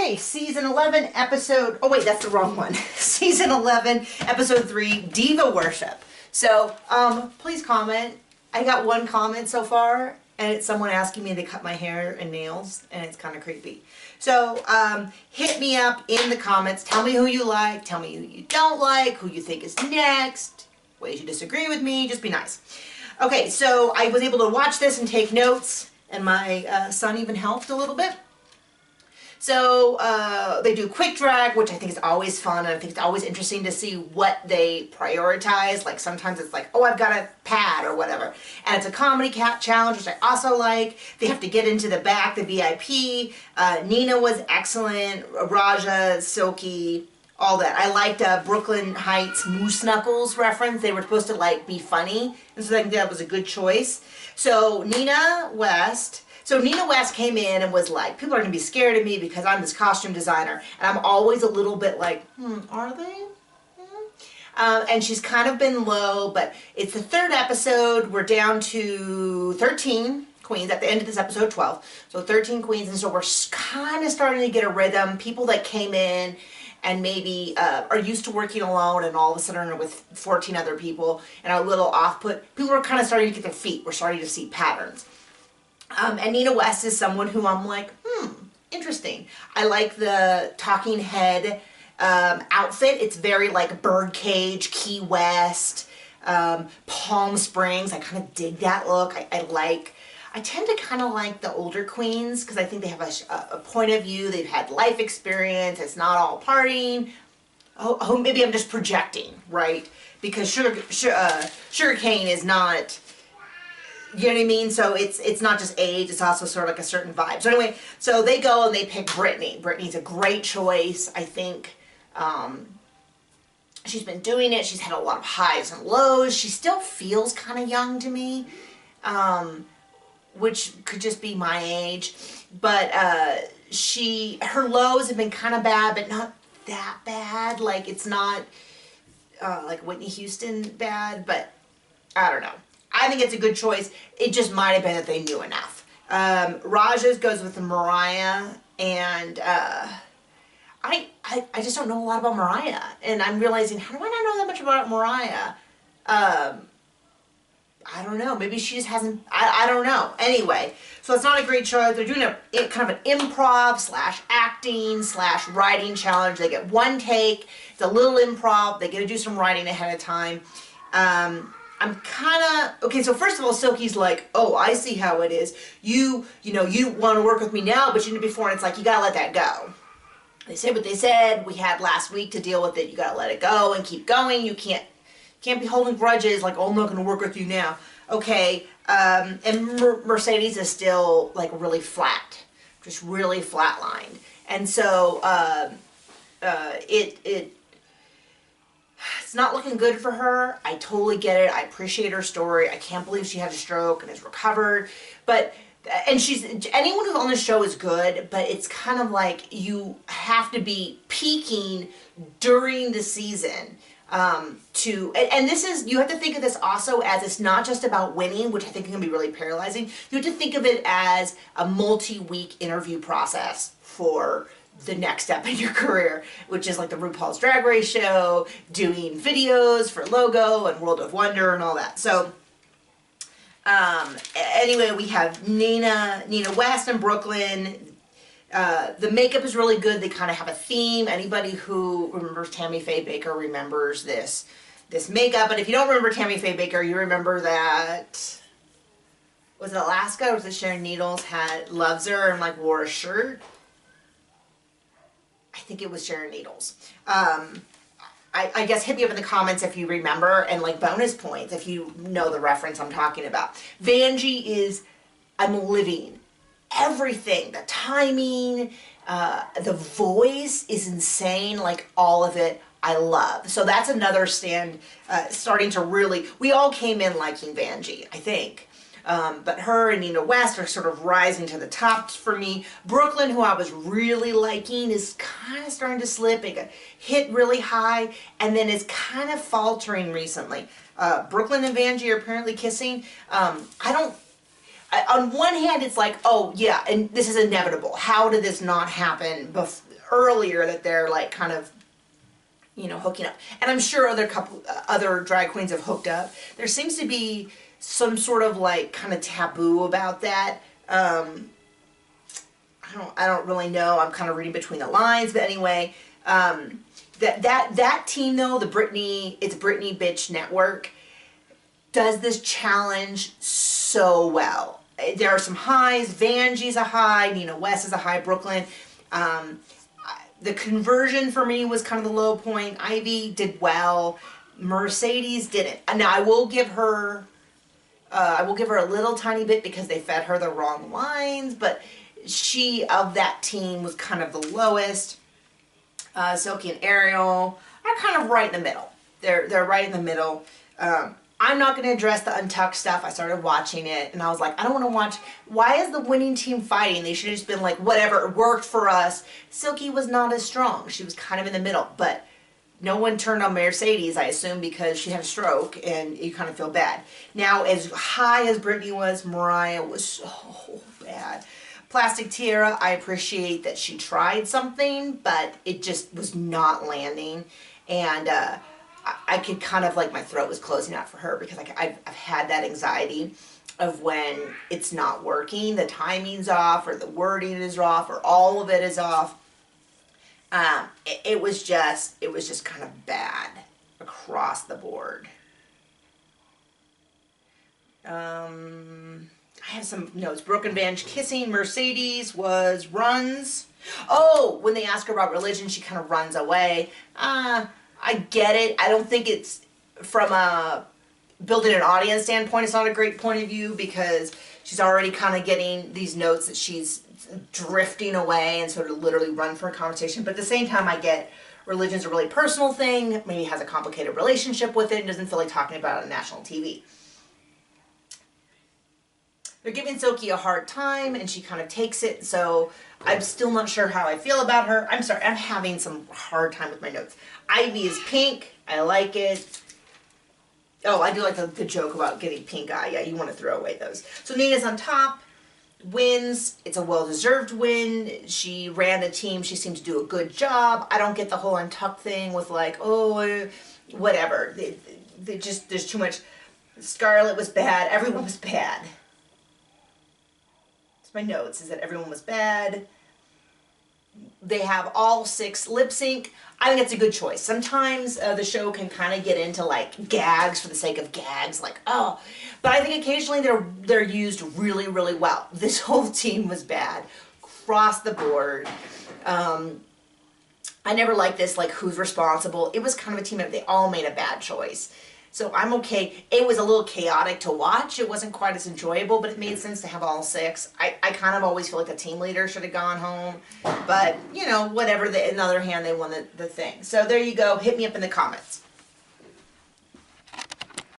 Okay, season 11, episode, oh wait, that's the wrong one. Season 11, episode 3, Diva Worship. So, please comment. I got one comment so far, and it's someone asking me to cut my hair and nails, and it's kind of creepy. So, hit me up in the comments. Tell me who you like, tell me who you don't like, who you think is next, ways you disagree with me, just be nice. Okay, so I was able to watch this and take notes, and my son even helped a little bit. So they do quick drag, which I think is always fun, and I think it's always interesting to see what they prioritize. Like sometimes it's like, oh, I've got a pad or whatever. And it's a comedy cat challenge, which I also like. They have to get into the back, the VIP. Nina was excellent. Raja, Silky, all that. I liked Brooklyn Heights Moose Knuckles reference. They were supposed to like be funny, and so I think that was a good choice. So Nina West came in and was like, people are going to be scared of me because I'm this costume designer. And I'm always a little bit like, are they? And she's kind of been low, but it's the third episode. We're down to 13 queens at the end of this episode, 12. So 13 queens, and so we're kind of starting to get a rhythm. People that came in and maybe are used to working alone and all of a sudden are with 14 other people and are a little off-put. People are kind of starting to get their feet. We're starting to see patterns. And Nina West is someone who I'm like, interesting. I like the talking head outfit. It's very like Birdcage, Key West, Palm Springs. I kind of dig that look. I tend to kind of like the older queens because I think they have a point of view. They've had life experience. It's not all partying. Oh, maybe I'm just projecting, right? Because Sugarcane is not... You know what I mean? So it's not just age, it's also sort of like a certain vibe. So anyway, so they go and they pick Brittany. Brittany's a great choice. I think she's been doing it. She's had a lot of highs and lows. She still feels kind of young to me, which could just be my age. But her lows have been kind of bad, but not that bad. Like it's not like Whitney Houston bad, but I don't know. I think it's a good choice. It just might have been that they knew enough. Raja's goes with Mariah, and I just don't know a lot about Mariah. And I'm realizing, how do I not know that much about Mariah? I don't know. Maybe she just hasn't, I don't know. Anyway, so it's not a great show. They're doing a kind of an improv / acting / writing challenge. They get one take. It's a little improv. They get to do some writing ahead of time. I'm kind of, okay, so first of all, Silky's like, oh, I see how it is. You want to work with me now, but you did before, and it's like, you got to let that go. They said what they said. We had last week to deal with it. You got to let it go and keep going. You can't be holding grudges like, oh, I'm not going to work with you now. Okay, and Mercedes is still, like, really flat, just really flatlined. And so it's not looking good for her. I totally get it. I appreciate her story. I can't believe she had a stroke and is recovered. But, and anyone who's on the show is good, but it's kind of like you have to be peaking during the season and this is, you have to think of this also as it's not just about winning, which I think can be really paralyzing. You have to think of it as a multi-week interview process for the next step in your career, which is like the RuPaul's Drag Race show, doing videos for Logo and World of Wonder and all that. So anyway, we have Nina West and Brooklyn. The makeup is really good. They kind of have a theme. Anybody who remembers Tammy Faye Baker remembers this makeup. But if you don't remember Tammy Faye Baker, you remember that, was it Alaska or was it Sharon Needles loves her and like wore a shirt? I think it was Sharon Needles. I guess hit me up in the comments if you remember, and like bonus points if you know the reference I'm talking about. Vanjie is, I'm living everything. The timing, the voice is insane, like all of it I love. So that's another starting to really, we all came in liking Vanjie, I think. But her and Nina West are sort of rising to the top for me. Brooklyn, who I was really liking, is kind of starting to slip. It got hit really high and then is kind of faltering recently. Brooklyn and Vanjie are apparently kissing. on one hand, it's like, oh yeah, and this is inevitable. How did this not happen earlier that they're like kind of, you know, hooking up. And I'm sure other drag queens have hooked up. There seems to be some sort of like kind of taboo about that. I don't really know. I'm kind of reading between the lines, but anyway, that team though, it's Britney Bitch Network, does this challenge so well. There are some highs. Vanjie's a high. Nina West is a high. Brooklyn. The conversion for me was kind of the low point. Ivy did well. Mercedes didn't. Now I will give her a little tiny bit because they fed her the wrong lines, but she of that team was kind of the lowest. Silky and Ariel are kind of right in the middle. They're right in the middle. I'm not going to address the Untucked stuff. I started watching it and I was like, I don't want to watch. Why is the winning team fighting? They should have just been like, whatever, it worked for us. Silky was not as strong. She was kind of in the middle, but no one turned on Mercedes, I assume, because she had a stroke and you kind of feel bad. Now, as high as Britney was, Mariah was so bad. Plastic Tiara, I appreciate that she tried something, but it just was not landing. And I could kind of, like, my throat was closing out for her because I've had that anxiety of when it's not working, the timing's off, or the wording is off, or all of it is off. It was just kind of bad across the board. I have some notes. Broken Bench kissing. Mercedes was runs. Oh, when they ask her about religion, she kind of runs away. I get it. I don't think it's from a building an audience standpoint. It's not a great point of view because she's already kind of getting these notes that she's drifting away and sort of literally run for a conversation. But at the same time, I get religion's a really personal thing. Maybe has a complicated relationship with it and doesn't feel like talking about it on national TV. They're giving Silky a hard time and she kind of takes it. So I'm still not sure how I feel about her. I'm sorry, I'm having some hard time with my notes. Ivy is pink. I like it. Oh, I do like the joke about getting pink eye. Yeah, you want to throw away those. So Nina's on top. Wins. It's a well-deserved win. She ran the team. She seemed to do a good job. I don't get the whole Untucked thing with like, oh, whatever. They just, there's too much. Scarlett was bad. Everyone was bad. That's my notes, is that everyone was bad. They have all 6 lip sync. I think it's a good choice. Sometimes the show can kind of get into like gags for the sake of gags, like, oh, but I think occasionally they're used really, really well. This whole team was bad across the board. I never liked this, like, who's responsible. It was kind of a team that they all made a bad choice. So I'm okay. It was a little chaotic to watch. It wasn't quite as enjoyable, but it made sense to have all 6. I kind of always feel like the team leader should have gone home. But, you know, whatever. On the other hand, they won the thing. So there you go. Hit me up in the comments.